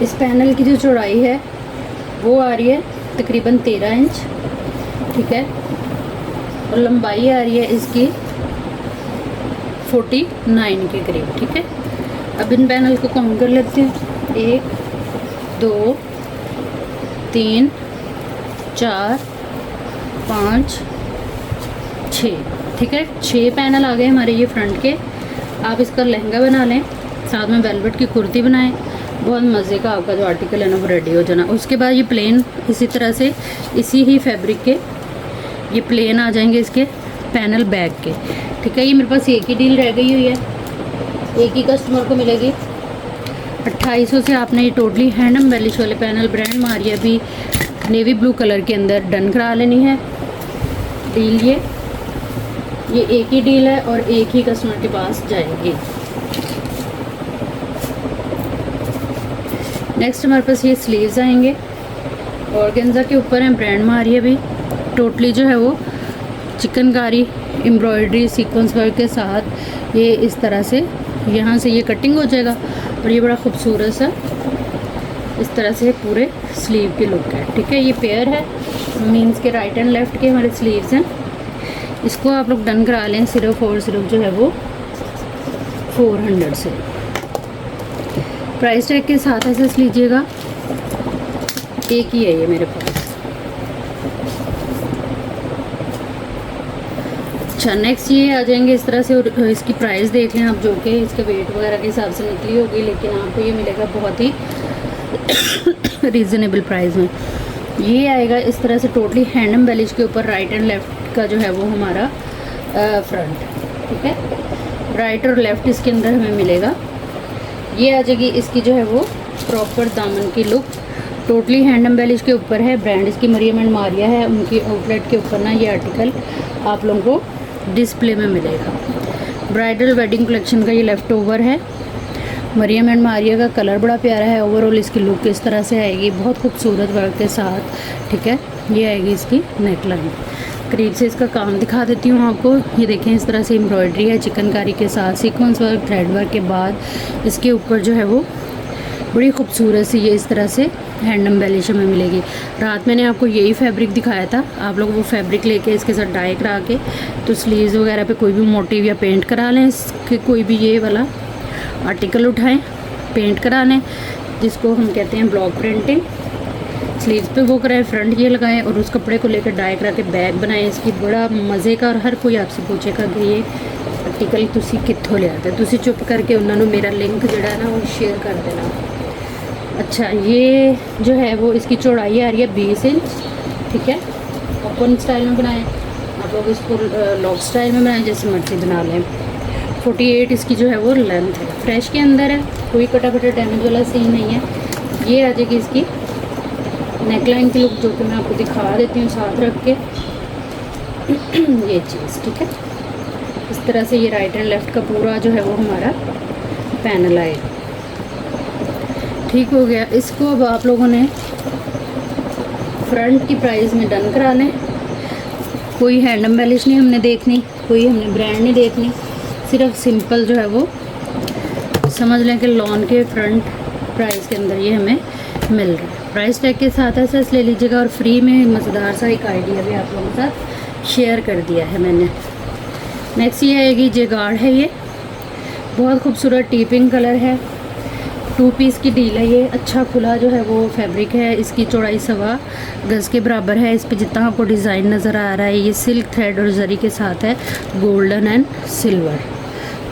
इस पैनल की जो चौड़ाई है वो आ रही है तकरीबन 13 इंच। ठीक है, और लंबाई आ रही है इसकी 49 के करीब। ठीक है, अब इन पैनल को काउंट कर लेते हैं। 1 2 3 4 5 6। ठीक है, 6 पैनल आ गए हमारे ये फ्रंट के। आप इसका लहंगा बना लें, साथ में वेलवेट की कुर्ती बनाएं, बहुत मज़े का आपका जो आर्टिकल है ना वो रेडी हो जाना। उसके बाद ये प्लेन इसी तरह से इसी ही फैब्रिक के ये प्लेन आ जाएंगे इसके पैनल बैक के। ठीक है, ये मेरे पास एक ही डील रह गई हुई है, एक ही कस्टमर को मिलेगी। 2800 से आपने ये टोटली हैंड एम्बेलिश वाले पैनल ब्रांड मारिया भी नेवी ब्लू कलर के अंदर डन करा लेनी है डील। ये एक ही डील है और एक ही कस्टमर के पास जाएगी। नेक्स्ट हमारे पास ये स्लीव्स आएंगे, ऑर्गेन्जा के ऊपर है, ब्रांड मारिया भी। टोटली जो है वो चिकनकारी एम्ब्रॉयडरी सीक्वेंस वर्क के साथ ये इस तरह से यहाँ से ये कटिंग हो जाएगा और ये बड़ा खूबसूरत सा इस तरह से पूरे स्लीव की लुक है। ठीक है, ये पेयर है, मीन्स के राइट एंड लेफ़्ट के हमारे स्लीव्स हैं। इसको आप लोग डन करा लें सिर्फ और सिर्फ जो है वो 400 से। प्राइस टैग के साथ एसेस लीजिएगा, एक ही है ये मेरे पास। अच्छा, नेक्स्ट ये आ जाएंगे इस तरह से, और इसकी प्राइस देख लें आप, जो कि इसके वेट वगैरह के हिसाब से निकली होगी, लेकिन आपको ये मिलेगा बहुत ही रीज़नेबल प्राइस में। ये आएगा इस तरह से टोटली हैंड एम्बेलिश के ऊपर, राइट एंड लेफ़्ट का जो है वो हमारा फ्रंट। ठीक है, राइट और लेफ़्ट इसके अंदर हमें मिलेगा। ये आ जाएगी इसकी जो है वो प्रॉपर दामन की लुक, टोटली हैंड एम्बेलिश के ऊपर है। ब्रांड इसकी मरियम एंड मारिया है। उनकी आउटलेट के ऊपर ना ये आर्टिकल आप लोगों को डिस्प्ले में मिलेगा। ब्राइडल वेडिंग कलेक्शन का ये लेफ़्ट ओवर है। मरियम एंड मारिया का कलर बड़ा प्यारा है। ओवरऑल इसकी लुक इस तरह से आएगी, बहुत खूबसूरत वर्क के साथ। ठीक है, ये आएगी इसकी नेक लाइन। करीब से इसका काम दिखा देती हूँ आपको। ये देखें इस तरह से एम्ब्रॉयडरी है चिकनकारी के साथ, सीक्वेंस वर्क, थ्रेड वर्क के बाद इसके ऊपर जो है वो बड़ी खूबसूरत सी ये इस तरह से हैंड एम्बेलिश हमें मिलेगी। रात मैंने आपको यही फैब्रिक दिखाया था, आप लोग वो फैब्रिक लेके इसके साथ डाई करा के तो स्लीव्स वगैरह पे कोई भी मोटिव या पेंट करा लें, इसके कोई भी ये वाला आर्टिकल उठाएं, पेंट करा लें, जिसको हम कहते हैं ब्लॉक प्रिंटिंग। स्लीव्स पे वो कराएं, फ्रंट ये लगाएं और उस कपड़े को लेकर डाई करा के बैग बनाएं इसकी। बड़ा मज़े का, और हर कोई आपसे पूछेगा कि ये आर्टिकल तुसी कित्थों लिया था, तुसी चुप करके उन्होंने मेरा लिंक जड़ा है ना वो शेयर कर देना। अच्छा, ये जो है वो इसकी चौड़ाई आ रही है 20 इंच, ठीक है। ओपन स्टाइल में बनाएं, आप लोग इसको लॉक स्टाइल में बनाएं, जैसे मर्जी बना लें। 48 इसकी जो है वो लेंथ है, फ्रेश के अंदर है, कोई कटा फटा डैमेज वाला सीन नहीं है। ये आ जाएगी इसकी नेकलाइन की लुक, जो कि मैं आपको दिखा देती हूँ साथ रख के। ये चीज़ ठीक है, इस तरह से ये राइट एंड लेफ़्ट का पूरा जो है वो हमारा पैनल आएगा। ठीक हो गया। इसको अब आप लोगों ने फ्रंट की प्राइस में डन करा लें। कोई हैंड एम्बेलिश नहीं हमने देखनी, कोई हमने ब्रांड नहीं देखनी, सिर्फ सिंपल जो है वो समझ लें कि लॉन के फ्रंट प्राइस के अंदर ये हमें मिल रहा है। प्राइस टैग के साथ ऐसा ले लीजिएगा, और फ्री में मज़ेदार सा एक आइडिया भी आप लोगों के साथ शेयर कर दिया है मैंने। नेक्स्ट ये आएगी जेगार्ड है, ये बहुत खूबसूरत टीपिंग कलर है, 2 पीस की डील है। ये अच्छा खुला जो है वो फैब्रिक है, इसकी चौड़ाई 1.25 गज़ के बराबर है। इस पे जितना आपको डिज़ाइन नज़र आ रहा है ये सिल्क थ्रेड और जरी के साथ है, गोल्डन एंड सिल्वर।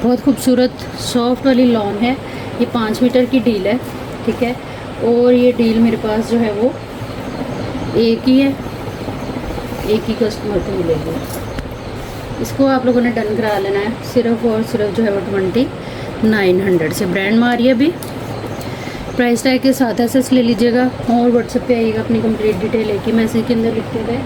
बहुत खूबसूरत सॉफ्ट वाली लॉन है। ये 5 मीटर की डील है, ठीक है। और ये डील मेरे पास जो है वो एक ही है, एक ही कस्टमर को मिलेगी। इसको आप लोगों ने डन करा लेना है सिर्फ और सिर्फ जो है वो 2900 से। ब्रांड मारिया भी प्राइस टैग के साथ ऐसे ले लीजिएगा, और व्हाट्सएप पे आइएगा अपनी कंप्लीट डिटेल एक ही मैसेज के अंदर लिखते हुए।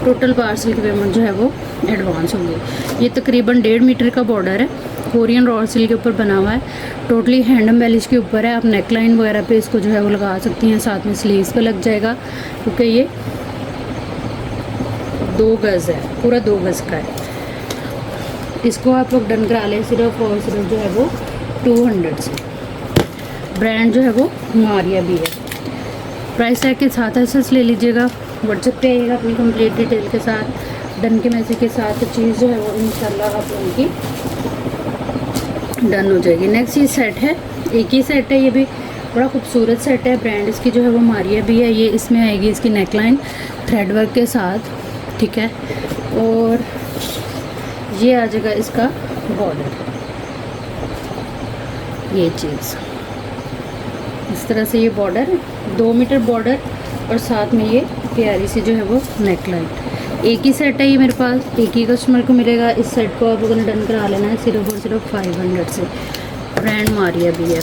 टोटल पार्सल की पेमेंट जो है वो एडवांस होगी। ये तकरीबन 1.5 मीटर का बॉर्डर है, कोरियन रॉ सिल्क के ऊपर बना हुआ है, टोटली हैंड एम्बेलिश के ऊपर है। आप नेकलाइन वगैरह पे इसको जो है वो लगा सकती हैं, साथ में स्लीव्स पे लग जाएगा, क्योंकि ये 2 गज़ है, पूरा 2 गज़ का है। इसको आप लोग डन करा लें सिर्फ और सिर्फ जो है वो 200 से। ब्रांड जो है वो मारिया भी है। प्राइस टैग के साथ ऐसे ले लीजिएगा, व्हाट्सएप पे आइएगा अपनी कंप्लीट डिटेल के साथ, डन के मैसेज के साथ। तो चीज़ जो है वो इंशाल्लाह आप लोगों की डन हो जाएगी। नेक्स्ट ये सेट है, एक ही सेट है, ये भी बड़ा खूबसूरत सेट है। ब्रांड इसकी जो है वो मारिया भी है। ये इसमें आएगी इसकी नेकलाइन थ्रेड वर्क के साथ, ठीक है। और ये आ जाएगा इसका बॉर्डर, ये चीज़ इस तरह से। ये बॉर्डर 2 मीटर बॉर्डर, और साथ में ये प्यारी सी जो है वो नेकलाइन। एक ही सेट है ये मेरे पास, एक ही कस्टमर को मिलेगा। इस सेट को आप लोगों ने डन करा लेना है सिर्फ और सिर्फ 500 से। ब्रांड मारिया भी है।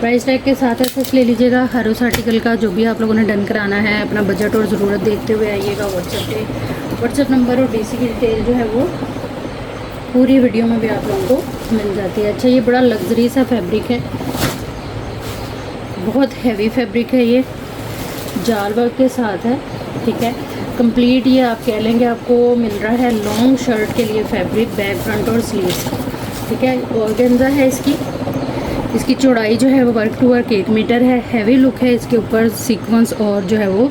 प्राइस टैग के साथ ऐसे ले लीजिएगा। हर उस आर्टिकल का जो भी आप लोगों ने डन कराना है, अपना बजट और ज़रूरत देखते हुए आइएगा व्हाट्सएप पे। व्हाट्सएप नंबर और डीसी की डिटेल जो है वो पूरी वीडियो में भी आप लोगों को मिल जाती है। अच्छा, ये बड़ा लग्जरी सा फैब्रिक है, बहुत हैवी फैब्रिक है, ये जाल वर्क के साथ है, ठीक है। कंप्लीट ये आप कह लेंगे आपको मिल रहा है लॉन्ग शर्ट के लिए फैब्रिक, बैक फ्रंट और स्लीव्स, ठीक है। ऑर्गेन्जा है इसकी चौड़ाई जो है वो वर्क टू वर्क 1 मीटर है। हैवी लुक है इसके ऊपर सीक्वेंस और जो है वो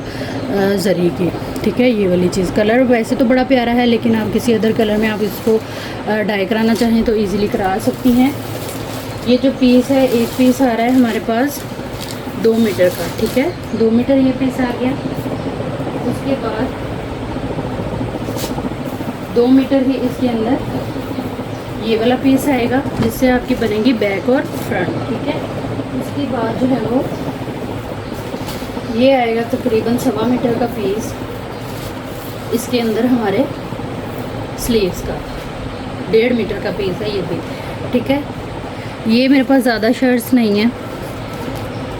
जरी की, ठीक है। ये वाली चीज़, कलर वैसे तो बड़ा प्यारा है, लेकिन आप किसी अदर कलर में आप इसको डाई कराना चाहें तो ईज़िली करा सकती हैं। ये जो पीस है, एक पीस आ रहा है हमारे पास 2 मीटर का, ठीक है। 2 मीटर ये पीस आ गया। उसके बाद 2 मीटर ही इसके अंदर ये वाला पीस आएगा, जिससे आपकी बनेगी बैक और फ्रंट, ठीक है। उसके बाद जो है वो ये आएगा तकरीबन 1.25 मीटर का पीस, इसके अंदर हमारे स्लीव्स का 1.5 मीटर का पीस है ये भी, ठीक है। ये मेरे पास ज़्यादा शर्ट्स नहीं हैं,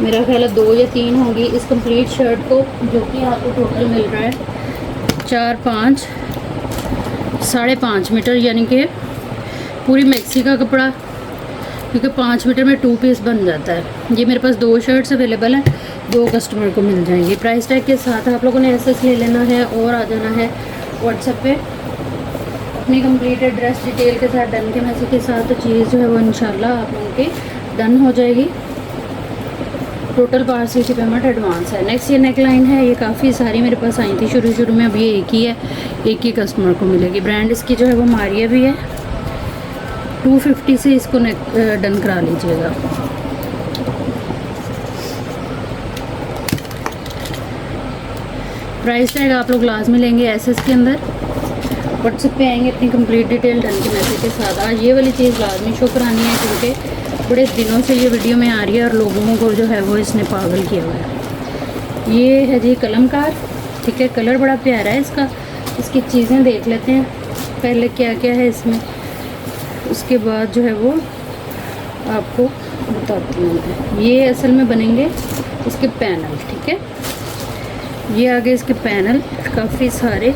मेरा ख्याल है 2 या 3 होंगी इस कंप्लीट शर्ट को, जो कि आपको टोटल मिल रहा है 4, 5, 5.5 मीटर, यानी कि पूरी मैक्सी का कपड़ा, क्योंकि 5 मीटर में 2 पीस बन जाता है। ये मेरे पास 2 शर्ट्स अवेलेबल हैं, 2 कस्टमर को मिल जाएंगी। प्राइस टैग के साथ आप लोगों ने ऐसे ले लेना है और आ जाना है व्हाट्सएप पे अपनी कंप्लीट एड्रेस डिटेल के साथ, डन के मैसेज के साथ। तो चीज़ जो है वो इंशाल्लाह आप लोगों की डन हो जाएगी। टोटल पार्सल की पेमेंट एडवांस है। नेक्स्ट ये नेक लाइन है, ये काफ़ी सारी मेरे पास आई थी शुरू में, अब ये एक ही है, एक ही कस्टमर को मिलेगी। ब्रांड इसकी जो है वो मारिया भी है। 250 से इसको नेक डन करा लीजिएगा। प्राइस टैग आप लोग लाजमी लेंगे एसएस के अंदर। व्हाट्सएप पे आएंगे अपनी कंप्लीट डिटेल डन के मैसेज के साथ। आज ये वाली चीज़ लाजमी शो करानी है क्योंकि बड़े दिनों से ये वीडियो में आ रही है और लोगों को जो है वो इसने पागल किया हुआ है। ये है जी कलमकार, ठीक है, कलर बड़ा प्यारा है इसका। इसकी चीज़ें देख लेते हैं पहले क्या क्या है इसमें, उसके बाद जो है वो आपको बताती हूँ मैं। ये असल में बनेंगे इसके पैनल, ठीक है। ये आगे इसके पैनल काफ़ी सारे,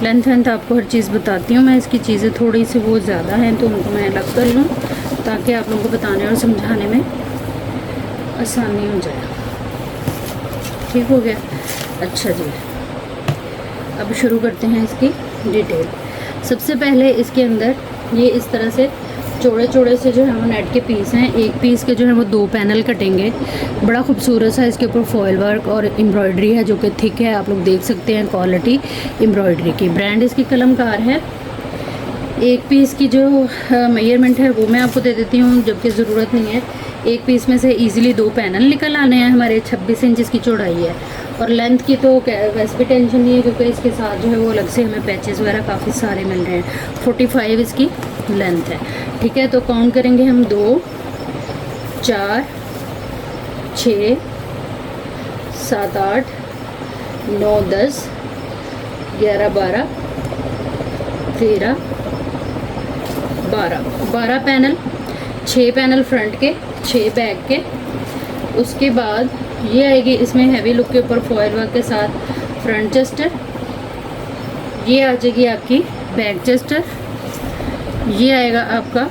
लेंथ आपको हर चीज़ बताती हूँ मैं। इसकी चीज़ें थोड़ी सी वो ज़्यादा हैं तो उनको मैं अलग कर लूँ ताकि आप लोगों को बताने और समझाने में आसानी हो जाए। ठीक हो गया। अच्छा जी, अब शुरू करते हैं इसकी डिटेल। सबसे पहले इसके अंदर ये इस तरह से चौड़े चौड़े से जो है वो नेट के पीस हैं। एक पीस के जो है वो 2 पैनल कटेंगे। बड़ा खूबसूरत सा इसके ऊपर फॉयल वर्क और एम्ब्रॉयडरी है जो कि थिक है, आप लोग देख सकते हैं क्वालिटी एम्ब्रॉयडरी की। ब्रांड इसकी कलमकार है। एक पीस की जो मेजरमेंट है वो मैं आपको दे देती हूँ, जबकि ज़रूरत नहीं है। एक पीस में से इजीली 2 पैनल निकल आने हैं हमारे। 26 इंच इसकी चौड़ाई है और लेंथ की तो वैसे भी टेंशन नहीं है क्योंकि इसके साथ जो है वो अलग से हमें पैचेस वगैरह काफ़ी सारे मिल रहे हैं। 45 इसकी लेंथ है, ठीक है। तो काउंट करेंगे हम 2 4 6 7 8 9 10 11 12 13 12 पैनल, 6 पैनल फ्रंट के, 6 बैक के। उसके बाद ये आएगी इसमें हैवी लुक के ऊपर फॉयल वर्क के साथ फ्रंट चेस्टर। ये आ जाएगी आपकी बैक चेस्टर। ये आएगा आपका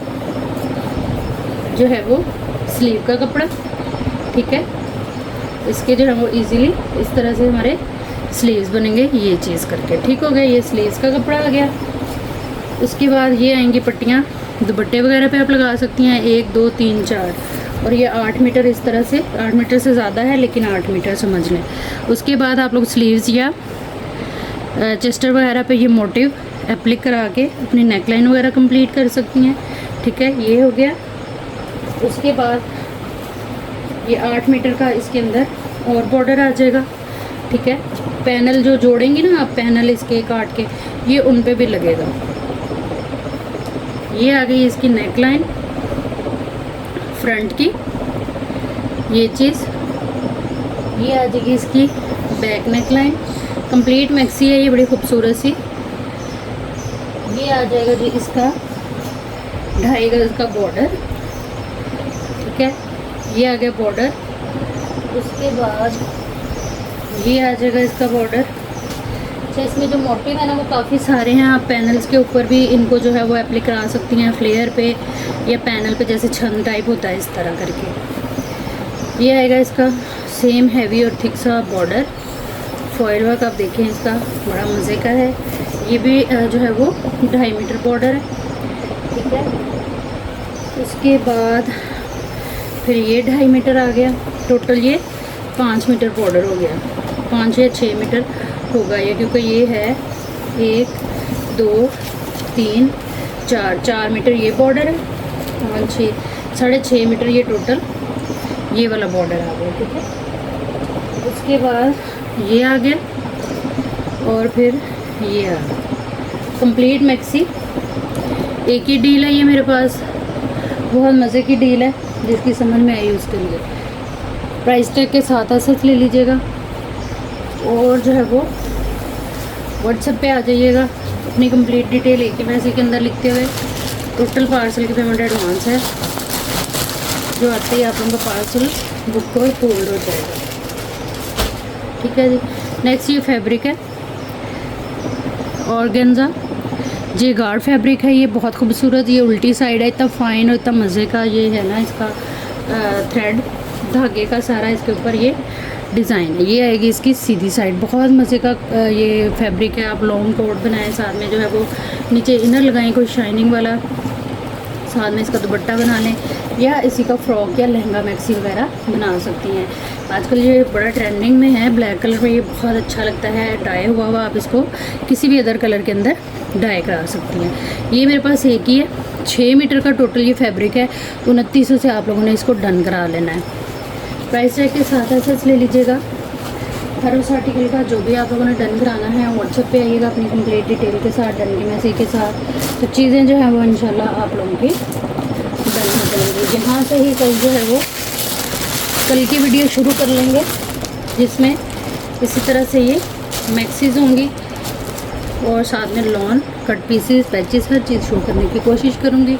जो है वो स्लीव का कपड़ा, ठीक है। इसके जो है वो इजीली इस तरह से हमारे स्लीव्स बनेंगे ये चीज़ करके, ठीक हो गया। ये स्लीव्स का कपड़ा आ गया। उसके बाद ये आएंगी पट्टियाँ, दुपट्टे वगैरह पे आप लगा सकती हैं। 1 2 3 4 और ये 8 मीटर इस तरह से, 8 मीटर से ज़्यादा है लेकिन 8 मीटर समझ लें। उसके बाद आप लोग स्लीव्स या चेस्टर वगैरह पे ये मोटिव एप्लिक करा के अपनी नेकलाइन वगैरह कंप्लीट कर सकती हैं, ठीक है। ये हो गया। उसके बाद ये 8 मीटर का इसके अंदर और बॉर्डर आ जाएगा, ठीक है। पैनल जो जोड़ेंगी ना आप, पैनल इसके काट के, ये उन पे भी लगेगा। ये आ गई इसकी नेकलाइन फ्रंट की, ये चीज़। ये आ जाएगी इसकी बैक नेकलाइन, कंप्लीट मैक्सी है ये, बड़ी खूबसूरत सी। ये आ जाएगा जी इसका 2.5 गज का बॉर्डर, ठीक है। ये आ गया बॉर्डर। उसके बाद ये आ जाएगा इसका बॉर्डर। अच्छा, इसमें जो मोटिव है ना वो काफ़ी सारे हैं। आप पैनल्स के ऊपर भी इनको जो है वो एप्लिक करा सकती हैं, फ्लेयर पे या पैनल पे, जैसे छन टाइप होता है इस तरह करके। ये आएगा इसका सेम हैवी और थिक सा बॉर्डर। फॉयल वर्क आप देखें इसका बड़ा मज़े का है। ये भी जो है वो 2.5 मीटर बॉर्डर है, ठीक है। उसके बाद फिर ये 2.5 मीटर आ गया। टोटल ये 5 मीटर बॉर्डर हो गया। 5 या 6 मीटर होगा ये, क्योंकि ये है 1 2 3 4 मीटर ये बॉर्डर है, 5 6 6.5 मीटर ये टोटल ये वाला बॉर्डर आ गया, ठीक है। उसके बाद ये आ गया और फिर ये आ गया। कंप्लीट मैक्सी एक ही डील है ये मेरे पास, बहुत मज़े की डील है, जिसकी समझ में आई उसके लिए प्राइस टैग के साथ साथ ले लीजिएगा। और जो है वो व्हाट्सएप पे आ जाइएगा अपनी कंप्लीट डिटेल एक ही मैसेज के अंदर लिखते हुए। टोटल पार्सल की पेमेंट एडवांस है, जो आते ही आप लोगों का पार्सल बुक और होल्ड हो जाएगा, ठीक है जी। नेक्स्ट ये फैब्रिक है ऑर्गेन्जा, ये गार्ड फैब्रिक है। ये बहुत खूबसूरत, ये उल्टी साइड है, इतना फाइन और इतना मज़े का ये है ना इसका थ्रेड धागे का सारा इसके ऊपर ये डिज़ाइन है। ये आएगी इसकी सीधी साइड, बहुत मज़े का ये फैब्रिक है। आप लॉन्ग कोट बनाएं, साथ में जो है वो नीचे इनर लगाएं कोई शाइनिंग वाला, साथ में इसका दुपट्टा बना लें या इसी का फ्रॉक या लहंगा मैक्सी वगैरह बना सकती हैं। आजकल ये बड़ा ट्रेंडिंग में है, ब्लैक कलर में ये बहुत अच्छा लगता है डाई हुआ हुआ। आप इसको किसी भी अदर कलर के अंदर डाई करा सकती हैं। ये मेरे पास एक ही है, 6 मीटर का टोटल ये फैब्रिक है। 2900 से आप लोगों ने इसको डन करा लेना है। प्राइस टैग के साथ ऐसे ले लीजिएगा। हर उस आर्टिकल का जो भी आप लोगों ने डन कराना है व्हाट्सएप पे आइएगा अपनी कंप्लीट डिटेल के साथ, डन की मैसेज के साथ। तो चीज़ें जो है वो इंशाल्लाह आप लोगों की डन हो जाएंगी। यहाँ से ही कल जो है वो कल की वीडियो शुरू कर लेंगे, जिसमें इसी तरह से ये मैक्सीज होंगी और साथ में लॉन कट पीसेस पैचेस हर चीज़ शो करने की कोशिश करूँगी।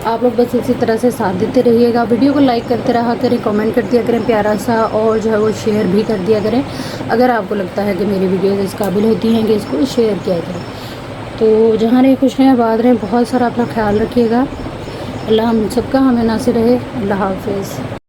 आप लोग बस इसी तरह से साथ देते रहिएगा। वीडियो को लाइक करते रहा करें, कमेंट कर दिया करें प्यारा सा, और जो है वो शेयर भी कर दिया करें अगर आपको लगता है कि मेरी वीडियोस इस काबिल होती हैं कि इसको शेयर किया जाए। तो जहाँ रहे खुश रहें, आबाद रहें, बहुत सारा अपना ख्याल रखिएगा। अल्लाह हम सबका हमें नासिर रहे। अल्लाह हाफिज़।